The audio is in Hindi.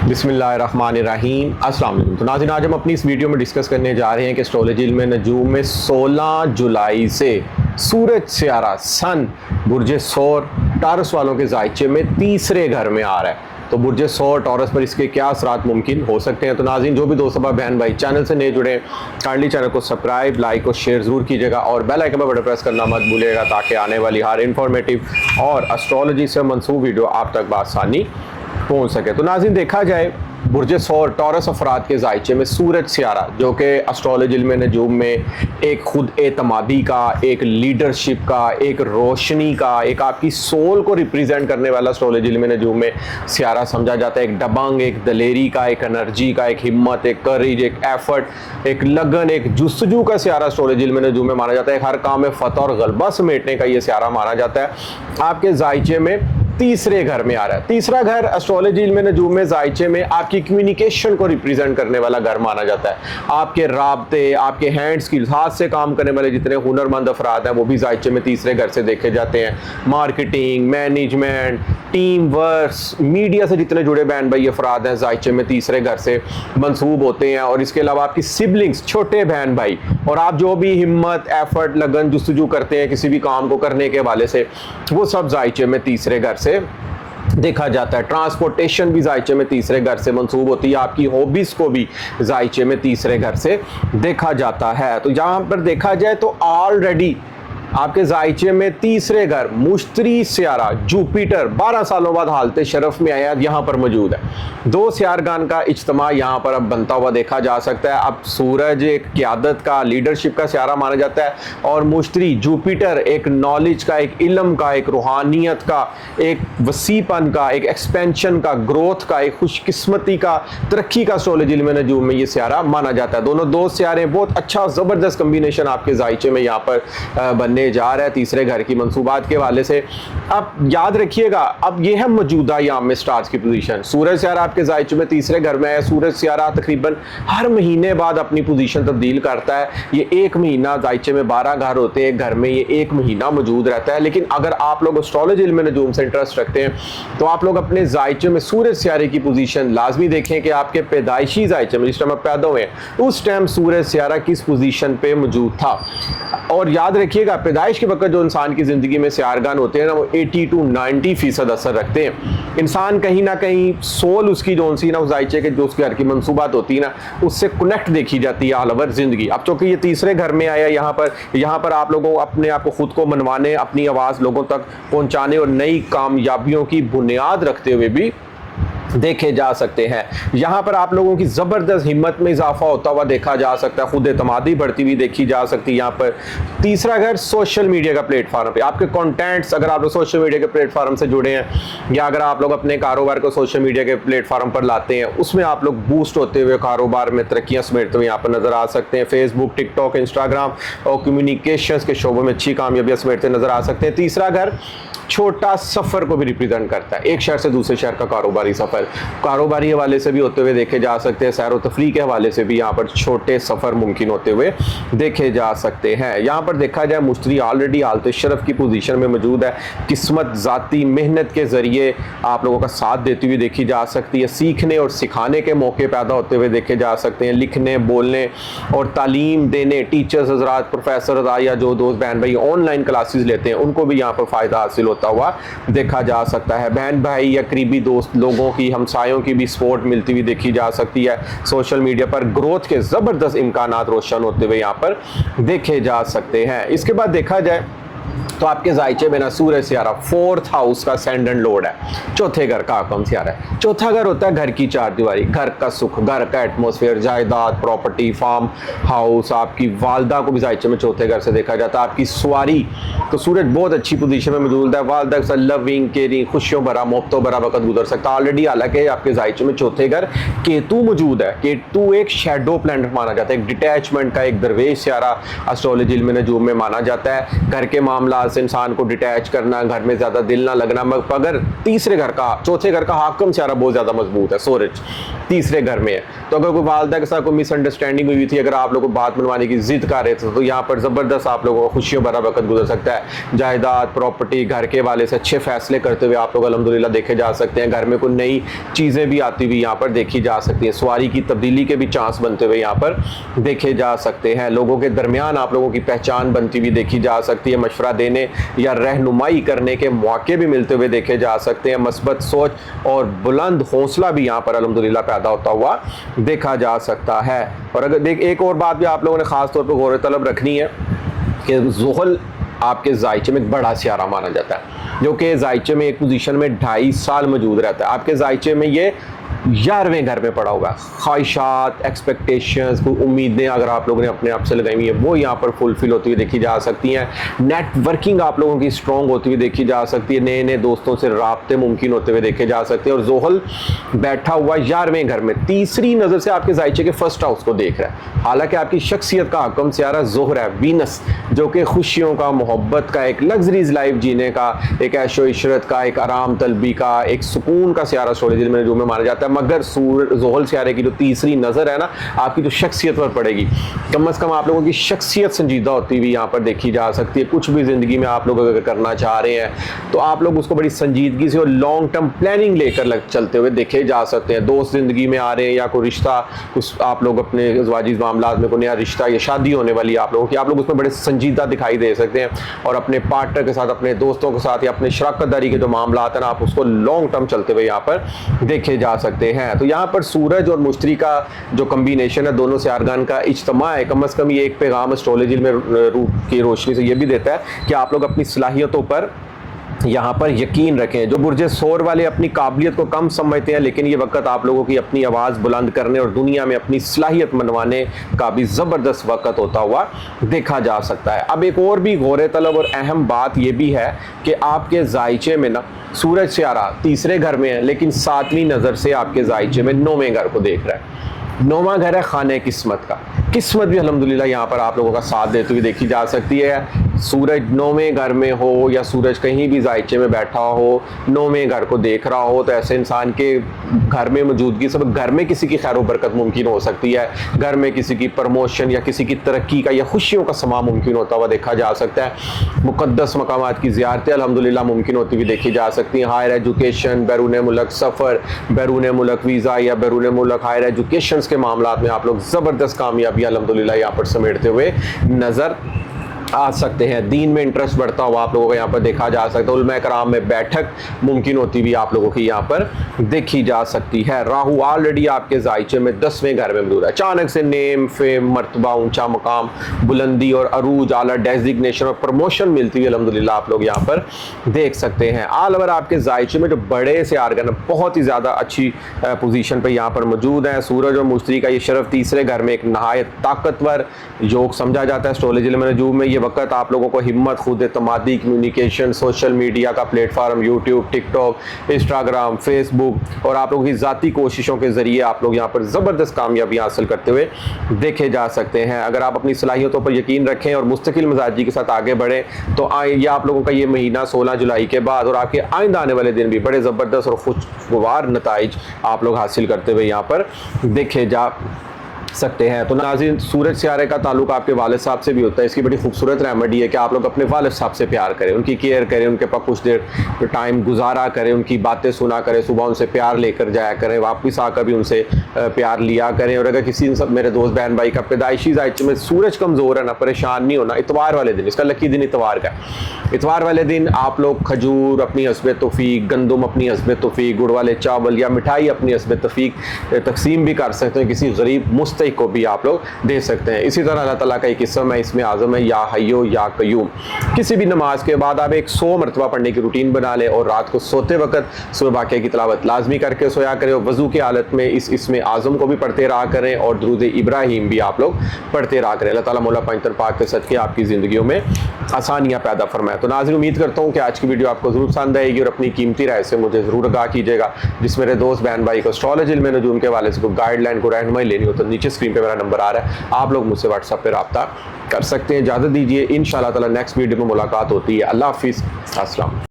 बिस्मिल्लाहिर्रहमानिर्रहीम अस्सलाम वालेकुम। तो नाज़रीन, आज हम अपनी इस वीडियो में डिस्कस करने जा रहे हैं कि एस्ट्रोलॉजी इल्म नजूम में 16 जुलाई से सूरज सियारा सन बुर्ज सौर टॉरस वालों के जायचे में तीसरे घर में आ रहा है। तो बुर्ज सौर टॉरस पर इसके क्या असरात मुमकिन हो सकते हैं। तो नाज़रीन, जो भी दोस्त बहन भाई चैनल से नए जुड़े काइंडली चैनल को सब्सक्राइब, लाइक और शेयर ज़रूर कीजिएगा और बेल आइकन पर बटन प्रेस करना मत भूलिएगा ताकि आने वाली हर इंफॉर्मेटिव और एस्ट्रोलॉजी से मंसूब वीडियो आप तक बआसानी पहुंच सके। तो नाज़रीन, देखा जाए बुर्ज सौर टॉरस अफराद के जायचे में सूरज सियारा, जो कि एस्ट्रोलॉजी इल्म नजूम में एक खुद एतमादी का, एक लीडरशिप का, एक रोशनी का, एक आपकी सोल को रिप्रेजेंट करने वाला एस्ट्रोलॉजी इल्म नजूम में सियारा समझा जाता है। एक दबंग, एक दलेरी का, एक एनर्जी का, एक हिम्मत, एक करेज, एक एफर्ट, एक लगन, एक जुस्तजू का सियारा एस्ट्रोलॉजी इल्म नजूम में माना जाता है। हर काम में फतह और गलबा समेटने का ये सियारा माना जाता है। आपके जायचे में तीसरे घर में आ रहा है। तीसरा घर एस्ट्रोलॉजी इल्म नजूम में जायचे में आपकी कम्युनिकेशन को रिप्रेजेंट करने वाला घर माना जाता है। आपके राब्ते, आपके हैंड स्किल्स, हाथ से काम करने वाले जितने हुनरमंद अफराद हैं वो भी जायचे में तीसरे घर से देखे जाते हैं। Marketing, management, team work, media से जितने जुड़े बहन भाई अफराद हैं जायचे में तीसरे घर से मंसूब होते हैं। और इसके अलावा आपकी सिबलिंग्स, छोटे बहन भाई, और आप जो भी हिम्मत, एफर्ट, लगन, जुस्तजू करते हैं किसी भी काम को करने के हवाले से, वो सब जायचे में तीसरे घर से देखा जाता है। ट्रांसपोर्टेशन भी जायचे में तीसरे घर से मंसूब होती है। आपकी हॉबीज को भी जायचे में तीसरे घर से देखा जाता है। तो यहाँ पर देखा जाए तो ऑलरेडी आपके जायचे में तीसरे घर मुश्तरी सियारा जुपिटर 12 सालों बाद हालते शरफ में आया यहाँ पर मौजूद है। दो सियारगान का इज्तमा यहाँ पर अब बनता हुआ देखा जा सकता है। अब सूरज एक क़यादत का, लीडरशिप का सियारा माना जाता है और मुश्तरी जुपिटर एक नॉलेज का, एक इल्म का, एक रूहानियत का, एक वसीपन का, एक एक्सपेंशन का, ग्रोथ का, एक खुशकिस्मती का, तरक्की का एस्ट्रोलॉजी इल्म नजूम में ये सियारा माना जाता है। दोनों दो सियारे बहुत अच्छा ज़बरदस्त कम्बिनेशन आपके जायचे में यहाँ पर बनने जा रहा है तीसरे घर की मंसूबात के वाले से। अब याद रखिएगा, अब ये है मौजूदा यहाँ में स्टार्स की पोजीशन। सूरज सियारा आपके जायचे में तीसरे घर में है। सूरज सियारा तकरीबन हर महीने बाद अपनी पोजीशन तब्दील करता है। ये एक महीना, जायचे में 12 घर होते हैं, एक घर में ये एक महीना मौजूद रहता है। लेकिन अगर आप लोग एस्ट्रोलॉजी इल्म नजूम से इंटरेस्ट रखते हैं तो आप लोग अपने जायचे में सूरज सियारे की पोजीशन लाजमी देखें कि आपके पैदाइशी जायचे में जिस टाइम आप पैदा हुए उस टाइम सूरज सियारा किस पोजीशन पे मौजूद था। और याद रखिएगा, पैदाइश के वक्त जो इंसान की ज़िंदगी में सियारगान होते हैं ना, वो 80 to 90% असर रखते हैं। इंसान कहीं ना कहीं सोल उसकी जो सी ना उस जायचे के जो उसके घर की मंसूबात होती है ना, उससे कनेक्ट देखी जाती है ऑल ओवर ज़िंदगी। अब चूँकि ये तीसरे घर में आया, यहाँ पर आप लोगों को अपने आप को खुद को मनवाने, अपनी आवाज़ लोगों तक पहुँचाने और नई कामयाबियों की बुनियाद रखते हुए भी देखे जा सकते हैं। यहाँ पर आप लोगों की ज़बरदस्त हिम्मत में इजाफा होता हुआ देखा जा सकता है, खुद एतमादी बढ़ती हुई देखी जा सकती है। यहाँ पर तीसरा घर सोशल मीडिया का प्लेटफॉर्म पे आपके कंटेंट्स, अगर आप लोग सोशल मीडिया के प्लेटफॉर्म से जुड़े हैं या अगर आप लोग अपने कारोबार को सोशल मीडिया के प्लेटफॉर्म पर लाते हैं, उसमें आप लोग बूस्ट होते हुए कारोबार में तरक्कियाँ समेटते हुए यहाँ पर नज़र आ सकते हैं। फेसबुक, टिकटॉक, इंस्टाग्राम और कम्युनिकेशंस के शोबों में अच्छी कामयाबियाँ समेटते नज़र आ सकते हैं। तीसरा घर छोटा सफ़र को भी रिप्रेजेंट करता है। एक शहर से दूसरे शहर का कारोबारी सफ़र, कारोबारी हवाले से भी होते हुए देखे जा सकते हैं। सैर व तफरीह के हवाले से भी यहाँ पर छोटे सफ़र मुमकिन होते हुए देखे जा सकते हैं। यहाँ पर देखा जाए मुश्तरी ऑलरेडी हालत शरफ की पोजीशन में मौजूद है। किस्मत ज़ाती मेहनत के ज़रिए आप लोगों का साथ देती हुई देखी जा सकती है। सीखने और सिखाने के मौके पैदा होते हुए देखे जा सकते हैं। लिखने, बोलने और तालीम देने, टीचर्स हज़रात, प्रोफेसर हज़रात या जो दोस्त बहन भाई ऑनलाइन क्लासेस लेते हैं उनको भी यहाँ पर फ़ायदा हासिल होता हुआ देखा जा सकता है। बहन भाई या करीबी दोस्त लोगों की, हमसायों की भी सपोर्ट मिलती हुई देखी जा सकती है। सोशल मीडिया पर ग्रोथ के ज़बरदस्त इम्कानात रोशन होते हुए यहाँ पर देखे जा सकते हैं। इसके बाद देखा जाए तो आपके जायचे में ना सूरज सियारा 4th हाउस का सेंड एंड लोड है। चौथे घर का आकम सियारा है। चौथा घर होता है घर की चारदीवारी, घर का सुख, घर का एटमॉस्फेयर, जायदाद, प्रॉपर्टी, फार्म हाउस। आपकी वालदा को भी जायचे में चौथे घर से देखा जाता है। आपकी सवारी, तो सूरज बहुत अच्छी पोजीशन में मौजूद है। वालदा के साथ लविंग, केयरिंग, खुशियों भरा, मोहब्बतों भरा वक्त गुजर सकता है। ऑलरेडी हालांकि आपके जायचे में चौथे घर केतु मौजूद है। केतु एक शेडो प्लैनेट माना जाता है, एक डिटैचमेंट का, एक दरवेश सियारा एस्ट्रोलॉजी इल्म नजूम में माना जाता है। घर के मामला से इंसान को डिटैच करना, घर में ज़्यादा दिल ना लगना। मगर तीसरे घर का, चौथे घर का हाकम सियारा बहुत ज़्यादा मजबूत है, सूरज तीसरे घर में है। तो अगर कोई वालदा के साथ कोई मिसअंडरस्टैंडिंग हुई थी, अगर आप लोगों को बात मनवाने की जिद कर रहे थे, तो यहाँ पर ज़बरदस्त आप लोगों को खुशियों भरा वक्त गुजर सकता है। जायदाद, प्रॉपर्टी, घर के वाले से अच्छे फैसले करते हुए आप लोग अल्हम्दुलिल्लाह देखे जा सकते हैं। घर में कोई नई चीज़ें भी आती हुई यहाँ पर देखी जा सकती हैं। सवारी की तब्दीली के भी चांस बनते हुए यहाँ पर देखे जा सकते हैं। लोगों के दरमियान आप लोगों की पहचान बनती हुई देखी जा सकती है। मशवरा देने या रहनुमाई करने के मौके भी मिलते हुए देखे जा सकते हैं। मस्बत सोच और बुलंद हौसला भी यहाँ पर अल्हम्दुलिल्लाह पैदा होता हुआ देखा जा सकता है। और अगर एक और बात भी आप लोगों ने खास तौर पर गौर तलब रखनी है कि ज़ुहल आपके जायचे में एक बड़ा सियारा माना जाता है, जो कि जायचे में एक पोजीशन में 2.5 साल मौजूद रहता है। आपके जायचे में ये 11वें घर में पड़ा हुआ है। ख्वाहिशात, एक्सपेक्टेशंस, कोई उम्मीदें अगर आप लोगों ने अपने आप से लगाई हुई है, वो यहाँ पर फुलफिल होती हुई देखी जा सकती हैं। नेटवर्किंग आप लोगों की स्ट्रॉन्ग होती हुई देखी जा सकती है। नए नए दोस्तों से राब्ते मुमकिन होते हुए देखे जा सकते हैं। और ज़ुहल बैठा हुआ 11वें घर में तीसरी नज़र से आपके जायचे के फर्स्ट हाउस को देख रहा है। हालांकि आपकी शख्सियत का हकम सियारा ज़ोहर है, वीनस, जो कि खुशियों का, मोहब्बत का, एक लग्जरीज लाइफ जीने का, एक ऐशो इशरत का, एक आराम तलबी का, एक सुकून का सियारा एस्ट्रोलॉजी में जो में माना जाता है। मगर ज़ुहल सियारे की जो तीसरी नज़र है ना, आपकी जो शख्सियत पर पड़ेगी, कम से कम आप लोगों की शख्सियत संजीदा होती हुई यहाँ पर देखी जा सकती है। कुछ भी ज़िंदगी में आप लोग अगर करना चाह रहे हैं तो आप लोग उसको बड़ी संजीदगी से और लॉन्ग टर्म प्लानिंग लेकर चलते हुए देखे जा सकते हैं। दोस्त ज़िंदगी में आ रहे हैं या कोई रिश्ता, कुछ आप लोग अपने ज़वाजी मामलात में कोई नया रिश्ता या शादी होने वाली आप लोगों की, आप लोग उसमें बड़े संजीदा दिखाई दे सकते हैं। और अपने पार्टनर के साथ, अपने दोस्तों के साथ या अपने शराकतदारी के जो मामलात हैं ना, आप उसको लॉन्ग टर्म चलते हुए यहाँ पर देखे जा सकते हैं। तो यहाँ पर सूरज और मुश्तरी का जो कम्बिनेशन है, दोनों सियारगान का इज्तिमा है, कम से कम ये एक पैगाम एस्ट्रोलॉजी में रूप की रोशनी से ये भी देता है कि आप लोग अपनी सलाहियतों पर यहाँ पर यकीन रखें। जो बुर्जे सोर वाले अपनी काबिलियत को कम समझते हैं, लेकिन ये वक्त आप लोगों की अपनी आवाज़ बुलंद करने और दुनिया में अपनी सलाहियत मनवाने का भी ज़बरदस्त वक्त होता हुआ देखा जा सकता है। अब एक और भी गौर तलब और अहम बात यह भी है कि आपके जायचे में ना सूरज सियारा तीसरे घर में है, लेकिन 7वीं नज़र से आपके जायचे में 9वें घर को देख रहा है। 9वां घर है खाने किस्मत का। किस्मत भी अल्हम्दुलिल्लाह यहाँ पर आप लोगों का साथ देती हुई देखी जा सकती है। सूरज 9वें घर में हो या सूरज कहीं भी जायचे में बैठा हो, 9वें घर को देख रहा हो, तो ऐसे इंसान के घर में मौजूदगी से घर में किसी की खैर बरकत मुमकिन हो सकती है। घर में किसी की प्रमोशन या किसी की तरक्की का या खुशियों का समा मुमकिन होता हुआ देखा जा सकता है। मुक़द्दस मकामात की ज़ियारतें अल्हम्दुलिल्लाह मुमकिन होती हुई देखी जा सकती हैं। हायर एजुकेशन, बैरून मुल्क सफ़र, बैरून मुल्क वीज़ा या बैरून मुल्क हायर एजुकेशन के मामलात में आप लोग ज़बरदस्त कामयाबी अल्हम्दुलिल्लाह यहाँ पर समेटते हुए नज़र आ सकते हैं। दीन में इंटरेस्ट बढ़ता हुआ आप लोगों को यहाँ पर देखा जा सकता है। उलमा कराम में बैठक मुमकिन होती भी आप लोगों की यहाँ पर देखी जा सकती है। राहु ऑलरेडी आपके जायचे में 10वें घर में मौजूद है। अचानक से नेम, फेम, मर्तबा, ऊंचा मकाम, बुलंदी और अरूज, आला डेजिग्नेशन और प्रमोशन मिलती हुई अल्हम्दुलिल्लाह आप लोग यहाँ पर देख सकते हैं। ऑल ओवर आपके जायचे में जो बड़े से आर्गन बहुत ही ज़्यादा अच्छी पोजीशन पर यहाँ पर मौजूद है। सूरज और मुश्तरी का ये शरफ तीसरे घर में एक नहायत ताकतवर योग समझा जाता है एस्ट्रोलॉजी में नजूम में। ये वक्त आप लोगों को हिम्मत, खुद एतमादी, कम्युनिकेशन, सोशल मीडिया का platform, YouTube, TikTok, Instagram, Facebook और आप लोगों की ज़ाती कोशिशों के ज़रिए आप लोग यहाँ पर ज़बरदस्त कामयाबी हासिल करते हुए देखे जा सकते हैं। अगर आप अपनी सलाहियतों पर यकीन रखें और मुस्तकिल मिजाजी के साथ आगे बढ़ें तो ये आप लोगों का ये महीना 16 जुलाई के बाद और आपके आइंदा आने वाले दिन भी बड़े ज़बरदस्त और खुशगवार नताइज आप लोग हासिल करते हुए यहाँ पर देखे जा सकते हैं। तो नाज़रीन, सूरज सियारे का ताल्लुक आपके वालिद साहब से भी होता है। इसकी बड़ी खूबसूरत रेमेडी है कि आप लोग अपने वालिद साहब से प्यार करें, उनकी केयर करें, उनके पास कुछ देर टाइम गुजारा करें, उनकी बातें सुना करें, सुबह उनसे प्यार लेकर जाया करें, वापस आकर भी उनसे प्यार लिया करें। और अगर किसी सब मेरे दोस्त बहन भाई का पैदाइशी जायचे में सूरज कमज़ोर है ना, परेशान नहीं होना। इतवार वाले दिन, इसका लकी दिन इतवार का है। इतवार वाले दिन आप लोग खजूर अपनी हस्बे तौफीक, गंदम अपनी हस्बे तौफीक, गुड़ वाले चावल या मिठाई अपनी हस्बे तौफीक तकसीम भी कर सकते हैं। किसी गरीब मुस्तहिक को भी आप लोग दे सकते हैं। इसी तरह अल्लाह ताला का एक किस्म है, इसमें आज़म है या हय्यो या कय्यूम। किसी भी नमाज के बाद आप 100 मरतबा पढ़ने की रूटीन बना लें और रात को सोते वक्त सूरह वाक़िया की तिलावत लाजमी करके सोया करें और वज़ू की हालत में इसमें आज़म को भी पढ़ते रहा करें और दुरूद इब्राहिम भी आप लोग पढ़ते रहा करें। अल्लाह ताला मौला पंजतन पाक के सदक़े आपकी ज़िंदगियों में आसानियाँ पैदा फरमाए। तो नाज़रीन, उम्मीद करता हूँ कि आज की वीडियो आपको ज़रूर पसंद आएगी और अपनी कीमती राय से मुझे ज़रूर आगाह कीजिएगा। जिस मेरे दोस्त बहन भाई को एस्ट्रोलॉजी में नजूम के वाले से कोई गाइडलाइन को रहनुमाई लेनी हो तो नीचे स्क्रीन पे मेरा नंबर आ रहा है, आप लोग मुझसे व्हाट्सएप पे रब्ता कर सकते हैं। इजाज़त दीजिए, इंशाअल्लाह ताला नेक्स्ट वीडियो में मुलाकात होती है। अल्लाह हाफिज़, अस्सलाम।